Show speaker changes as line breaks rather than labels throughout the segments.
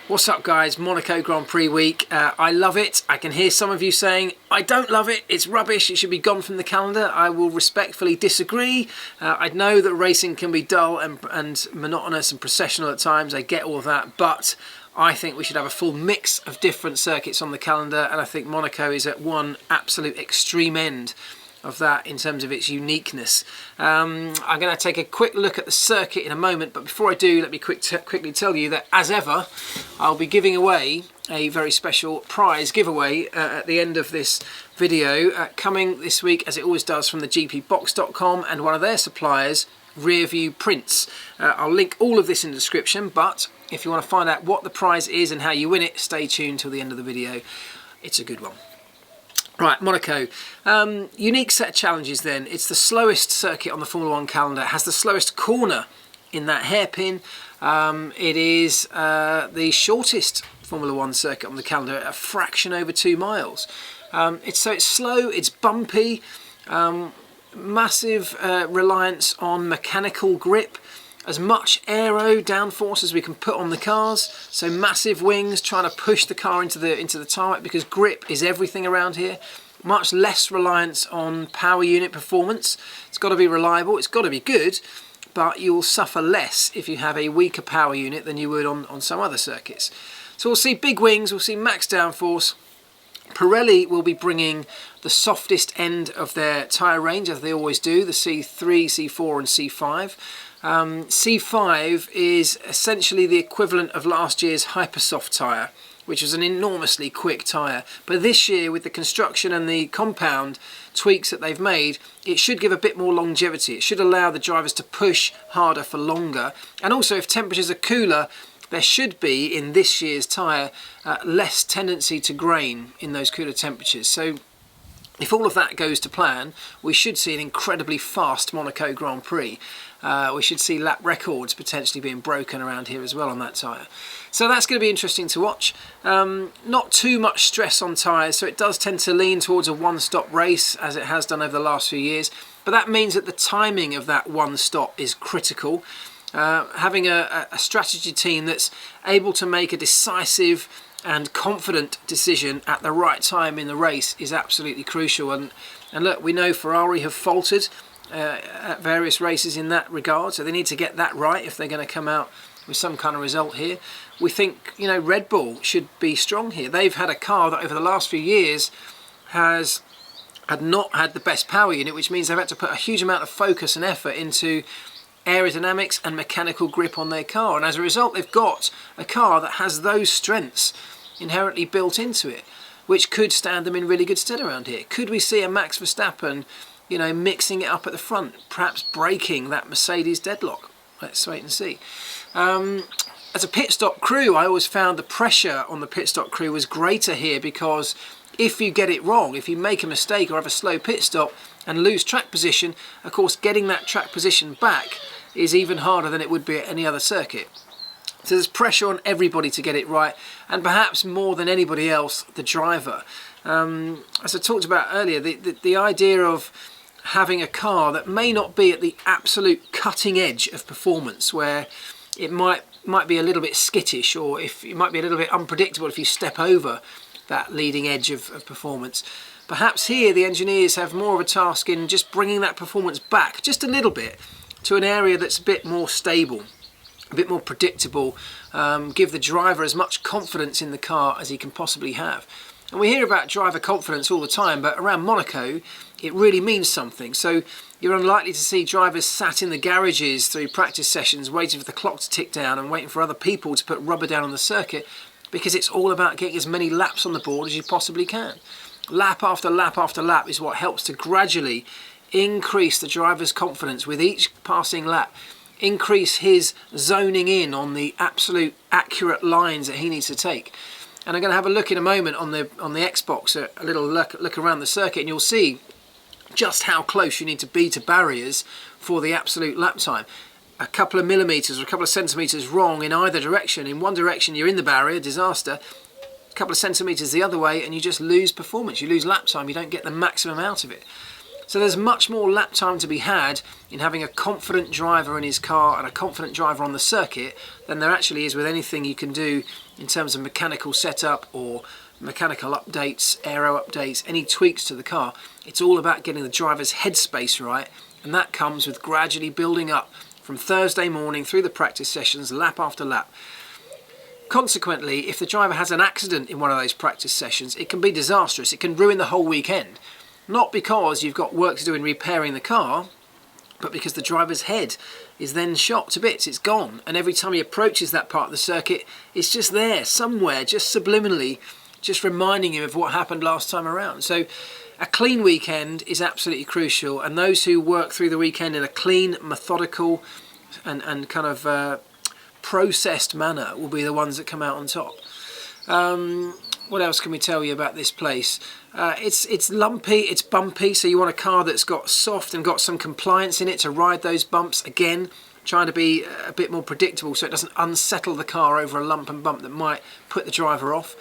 What's up guys, Monaco Grand Prix week. I love it. I can hear some of you saying, I don't love it, it's rubbish, it should be gone from the calendar. I will respectfully disagree. I know that racing can be dull and monotonous and processional at times, I get all of that, but I think we should have a full mix of different circuits on the calendar, and I think Monaco is at one absolute extreme end of that in terms of its uniqueness. I'm going to take a quick look at the circuit in a moment, but before I do, let me quickly tell you that, as ever, I'll be giving away a very special prize giveaway at the end of this video, coming this week, as it always does, from the gpbox.com and one of their suppliers, Rearview Prints. I'll link all of this in the description, but if you want to find out what the prize is and how you win it, stay tuned till the end of the video. It's a good one. Right, Monaco. Unique set of challenges then. It's the slowest circuit on the Formula 1 calendar. It has the slowest corner in that hairpin. It is the shortest Formula 1 circuit on the calendar, a fraction over 2 miles. It's slow, it's bumpy, massive reliance on mechanical grip, as much aero downforce as we can put on the cars, so massive wings trying to push the car into the tarmac, because grip is everything around here. Much less reliance on power unit performance. It's got to be reliable, it's got to be good, but you will suffer less if you have a weaker power unit than you would on some other circuits. So we'll see big wings, we'll see max downforce. Pirelli will be bringing the softest end of their tyre range, as they always do, the C3, C4 and C5. C5 is essentially the equivalent of last year's Hypersoft tyre, which was an enormously quick tyre. But this year, with the construction and the compound tweaks that they've made, it should give a bit more longevity. It should allow the drivers to push harder for longer. And also, if temperatures are cooler, there should be, in this year's tyre, less tendency to grain in those cooler temperatures. So if all of that goes to plan, we should see an incredibly fast Monaco Grand Prix. We should see lap records potentially being broken around here as well on that tyre. So that's going to be interesting to watch. Not too much stress on tyres, so it does tend to lean towards a one-stop race, as it has done over the last few years. But that means that the timing of that one stop is critical. Having a strategy team that's able to make a decisive and confident decision at the right time in the race is absolutely crucial. And look, we know Ferrari have faltered at various races in that regard, so they need to get that right if they're going to come out with some kind of result here. We think, you know, Red Bull should be strong here. They've had a car that over the last few years had not had the best power unit, which means they've had to put a huge amount of focus and effort into aerodynamics and mechanical grip on their car, and as a result they've got a car that has those strengths inherently built into it, which could stand them in really good stead around here. Could we see a Max Verstappen, you know, mixing it up at the front, perhaps breaking that Mercedes deadlock? Let's wait and see. As a pit stop crew, I always found the pressure on the pit stop crew was greater here, because if you get it wrong, if you make a mistake or have a slow pit stop and lose track position, of course getting that track position back is even harder than it would be at any other circuit. So there's pressure on everybody to get it right, and perhaps more than anybody else, the driver. As I talked about earlier, the idea of having a car that may not be at the absolute cutting edge of performance, where it might be a little bit skittish, or if it might be a little bit unpredictable if you step over that leading edge of performance. Perhaps here the engineers have more of a task in just bringing that performance back just a little bit to an area that's a bit more stable, a bit more predictable, give the driver as much confidence in the car as he can possibly have. And we hear about driver confidence all the time, but around Monaco it really means something. So you're unlikely to see drivers sat in the garages through practice sessions waiting for the clock to tick down and waiting for other people to put rubber down on the circuit, because it's all about getting as many laps on the board as you possibly can. Lap after lap after lap is what helps to gradually increase the driver's confidence with each passing lap, increase his zoning in on the absolute accurate lines that he needs to take. And I'm going to have a look in a moment on the Xbox, a little look around the circuit, and you'll see just how close you need to be to barriers for the absolute lap time. A couple of millimetres or a couple of centimetres wrong in either direction. In one direction you're in the barrier, disaster. A couple of centimetres the other way and you just lose performance, you lose lap time, you don't get the maximum out of it. So there's much more lap time to be had in having a confident driver in his car and a confident driver on the circuit than there actually is with anything you can do in terms of mechanical setup or mechanical updates, aero updates, any tweaks to the car. It's all about getting the driver's headspace right, and that comes with gradually building up from Thursday morning through the practice sessions, lap after lap. Consequently, if the driver has an accident in one of those practice sessions, it can be disastrous. It can ruin the whole weekend. Not because you've got work to do in repairing the car, but because the driver's head is then shot to bits. It's gone. And every time he approaches that part of the circuit, it's just there, somewhere, just subliminally, just reminding him of what happened last time around. So a clean weekend is absolutely crucial. And those who work through the weekend in a clean, methodical, and kind of processed manner will be the ones that come out on top. What else can we tell you about this place? It's lumpy, it's bumpy, so you want a car that's got soft and got some compliance in it to ride those bumps. Again, trying to be a bit more predictable so it doesn't unsettle the car over a lump and bump that might put the driver off.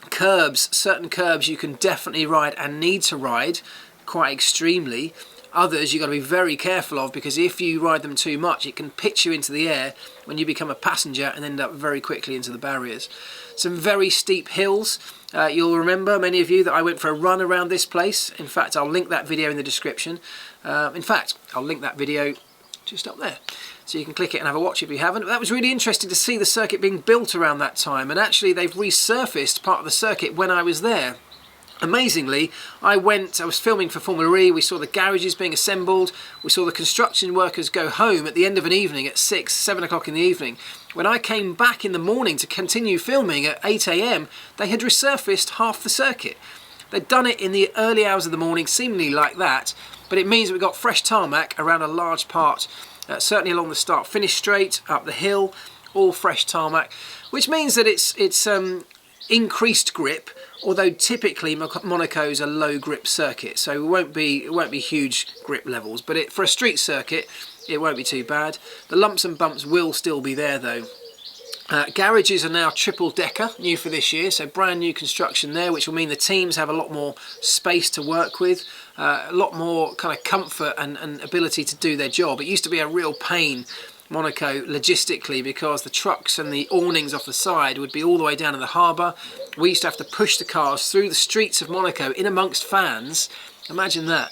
Curbs, certain curbs you can definitely ride and need to ride quite extremely. Others you've got to be very careful of, because if you ride them too much it can pitch you into the air when you become a passenger and end up very quickly into the barriers. Some very steep hills. You'll remember, many of you, that I went for a run around this place. In fact, I'll link that video in the description. In fact, I'll link that video just up there, so you can click it and have a watch if you haven't. But that was really interesting to see the circuit being built around that time, and actually they've resurfaced part of the circuit when I was there. Amazingly, I was filming for Formula E, we saw the garages being assembled, we saw the construction workers go home at the end of an evening at 6, 7 o'clock in the evening. When I came back in the morning to continue filming at 8 AM, they had resurfaced half the circuit. They'd done it in the early hours of the morning, seemingly like that, but it means that we've got fresh tarmac around a large part, certainly along the start-finish straight, up the hill, all fresh tarmac, which means that it's increased grip, although typically Monaco's a low grip circuit, so it won't be huge grip levels, but for a street circuit it won't be too bad. The lumps and bumps will still be there though. Garages are now triple decker, new for this year, so brand new construction there, which will mean the teams have a lot more space to work with, a lot more kind of comfort and ability to do their job. It used to be a real pain, Monaco, logistically, because the trucks and the awnings off the side would be all the way down in the harbour. We used to have to push the cars through the streets of Monaco in amongst fans. Imagine that.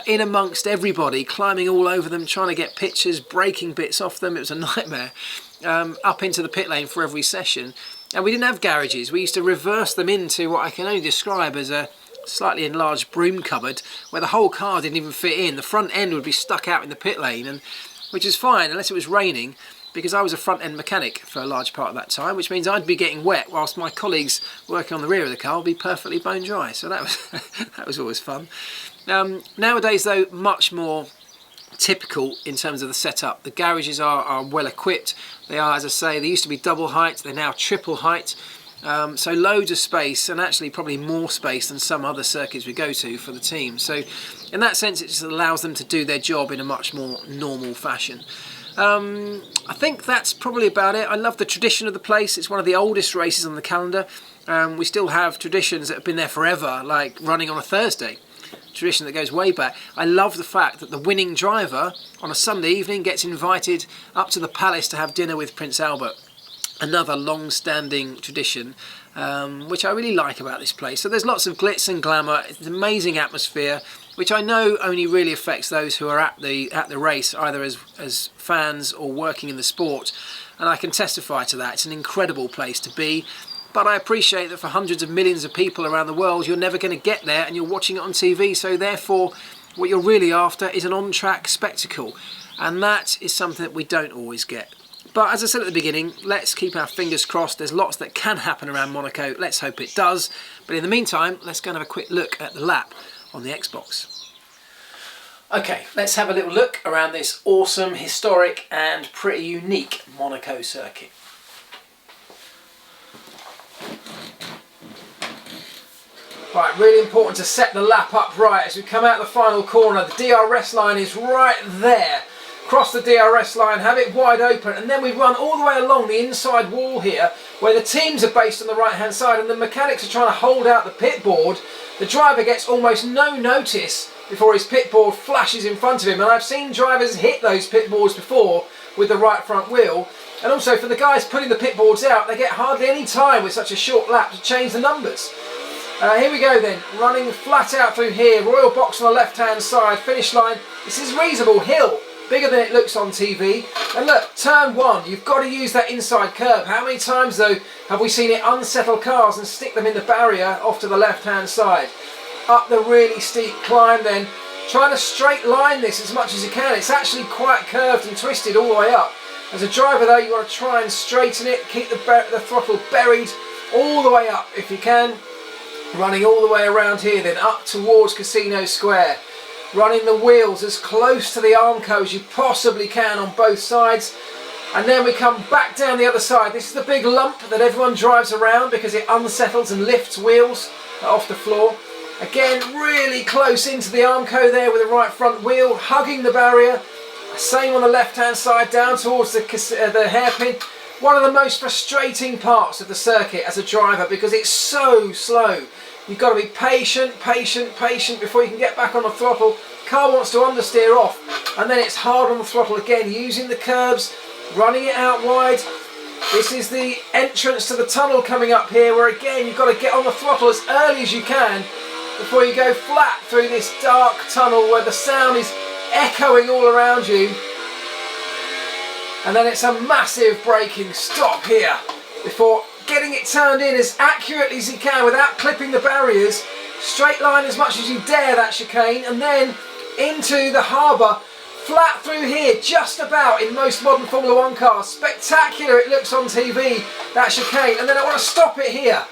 In amongst everybody, climbing all over them, trying to get pictures, breaking bits off them. It was a nightmare. Up into the pit lane for every session. And we didn't have garages. We used to reverse them into what I can only describe as a slightly enlarged broom cupboard, where the whole car didn't even fit in. The front end would be stuck out in the pit lane, and which is fine unless it was raining, because I was a front end mechanic for a large part of that time, which means I'd be getting wet whilst my colleagues working on the rear of the car would be perfectly bone dry. So that was that was always fun. Nowadays though, much more typical in terms of the setup. The garages are well equipped. They are, as I say, they used to be double height, they're now triple height. So loads of space, and actually probably more space than some other circuits we go to for the team. So in that sense it just allows them to do their job in a much more normal fashion. I think that's probably about it. I love the tradition of the place. It's one of the oldest races on the calendar. We still have traditions that have been there forever, like running on a Thursday. Tradition that goes way back. I love the fact that the winning driver on a Sunday evening gets invited up to the palace to have dinner with Prince Albert. Another long-standing tradition, which I really like about this place. So there's lots of glitz and glamour. It's an amazing atmosphere, which I know only really affects those who are at the race, either as fans or working in the sport. And I can testify to that. It's an incredible place to be. But I appreciate that for hundreds of millions of people around the world, you're never going to get there, and you're watching it on TV. So therefore, what you're really after is an on-track spectacle. And that is something that we don't always get. But as I said at the beginning, let's keep our fingers crossed. There's lots that can happen around Monaco. Let's hope it does. But in the meantime, let's go and have a quick look at the lap on the Xbox. Okay, let's have a little look around this awesome, historic and pretty unique Monaco circuit. Right, really important to set the lap up right as we come out the final corner. The DRS line is right there. cross the DRS line, have it wide open, and then we run all the way along the inside wall here where the teams are based on the right hand side and the mechanics are trying to hold out the pit board. The driver gets almost no notice before his pit board flashes in front of him, and I've seen drivers hit those pit boards before with the right front wheel. And also for the guys putting the pit boards out, they get hardly any time with such a short lap to change the numbers. Here we go then, running flat out through here, Royal Box on the left hand side, finish line. This is reasonable hill, bigger than it looks on TV. And look, turn one, you've got to use that inside curb. How many times though have we seen it unsettle cars and stick them in the barrier off to the left hand side? Up the really steep climb then, trying to straight line this as much as you can. It's actually quite curved and twisted all the way up. As a driver though, you want to try and straighten it, keep the throttle buried all the way up if you can. Running all the way around here then up towards Casino Square. Running the wheels as close to the Armco as you possibly can on both sides. And then we come back down the other side. This is the big lump that everyone drives around because it unsettles and lifts wheels off the floor. Again, really close into the Armco there with the right front wheel, hugging the barrier. Same on the left hand side down towards the hairpin. One of the most frustrating parts of the circuit as a driver because it's so slow. You've got to be patient before you can get back on the throttle. Car wants to understeer off and then it's hard on the throttle again, using the curbs, running it out wide. This is the entrance to the tunnel coming up here where again you've got to get on the throttle as early as you can before you go flat through this dark tunnel where the sound is echoing all around you. And then it's a massive braking stop here before getting it turned in as accurately as you can without clipping the barriers. Straight line as much as you dare that chicane, and then into the harbour, flat through here, just about in most modern Formula 1 cars. Spectacular it looks on TV, that chicane, and then I want to stop it here.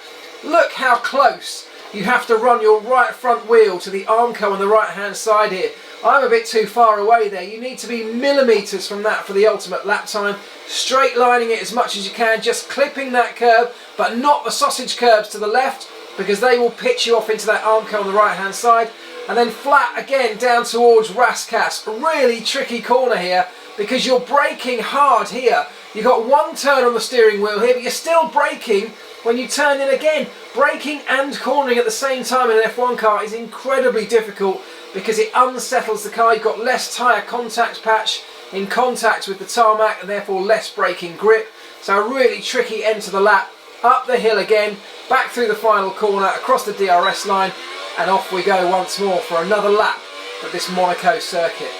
Look how close you have to run your right front wheel to the Armco on the right hand side here. I'm a bit too far away there. You need to be millimetres from that for the ultimate lap time. Straight lining it as much as you can, just clipping that curb, but not the sausage curbs to the left because they will pitch you off into that Armco on the right hand side. And then flat again down towards Rascasse. A really tricky corner here because you're braking hard here. You've got one turn on the steering wheel here, but you're still braking when you turn in again. Braking and cornering at the same time in an F1 car is incredibly difficult because it unsettles the car. You've got less tyre contact patch in contact with the tarmac and therefore less braking grip. So a really tricky end to the lap. Up the hill again, back through the final corner, across the DRS line, and off we go once more for another lap of this Monaco circuit.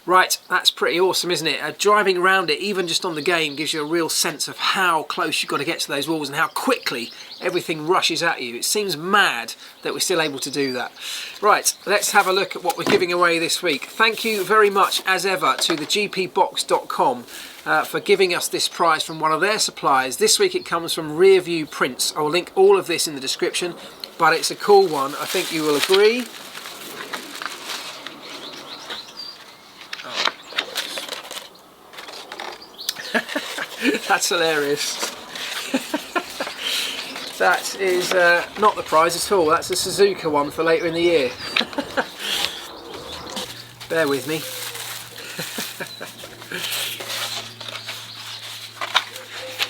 Right, that's pretty awesome, isn't it? Driving around it, even just on the game, gives you a real sense of how close you've got to get to those walls and how quickly everything rushes at you. It seems mad that we're still able to do that. Right, let's have a look at what we're giving away this week. Thank you very much, as ever, to the gpbox.com for giving us this prize from one of their suppliers. This week it comes from Rearview Prints. I will link all of this in the description, but it's a cool one. I think you will agree. That's hilarious. That is not the prize at all. That's a Suzuka one for later in the year. Bear with me.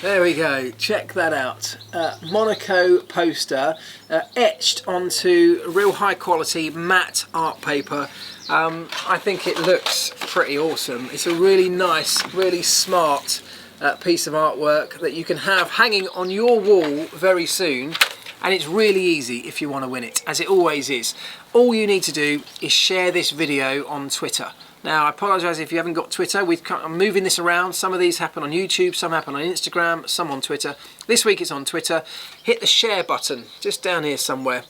There we go, check that out. Monaco poster etched onto real high quality matte art paper. I think it looks pretty awesome. It's a really nice, really smart piece of artwork that you can have hanging on your wall very soon, and it's really easy if you want to win it, as it always is. All you need to do is share this video on Twitter. Now, I apologise if you haven't got Twitter. I'm moving this around. Some of these happen on YouTube, some happen on Instagram, some on Twitter. This week it's on Twitter. Hit the share button just down here somewhere.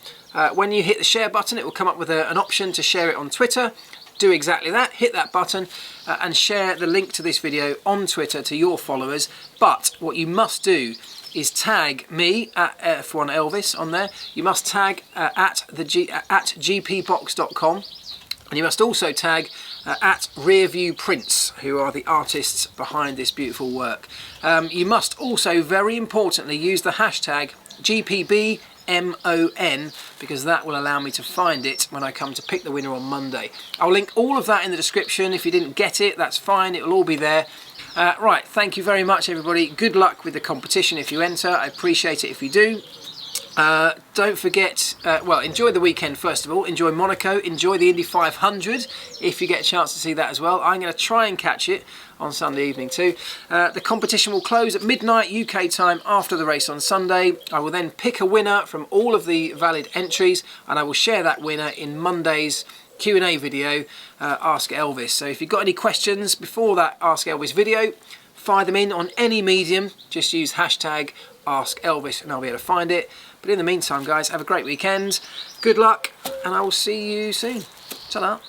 When you hit the share button, it will come up with an option to share it on Twitter. do exactly that. Hit that button and share the link to this video on Twitter to your followers. But what you must do is tag me at F1 Elvis on there. You must tag at gpbox.com, and you must also tag at Rearview Prints, who are the artists behind this beautiful work. You must also, very importantly, use the hashtag GPBMON, because that will allow me to find it when I come to pick the winner on Monday. I'll link all of that in the description. If you didn't get it, that's fine, it will all be there. Right, thank you very much, everybody. Good luck with the competition if you enter. I appreciate it if you do. Don't forget, well, enjoy the weekend first of all. Enjoy Monaco, enjoy the Indy 500 if you get a chance to see that as well. I'm going to try and catch it on Sunday evening too. The competition will close at midnight UK time after the race on Sunday. I will then pick a winner from all of the valid entries, and I will share that winner in Monday's Q&A video, Ask Elvis. So if you've got any questions before that Ask Elvis video, fire them in on any medium. Just use hashtag Ask Elvis and I'll be able to find it. But in the meantime, guys, have a great weekend. Good luck, and I will see you soon. Ta-da.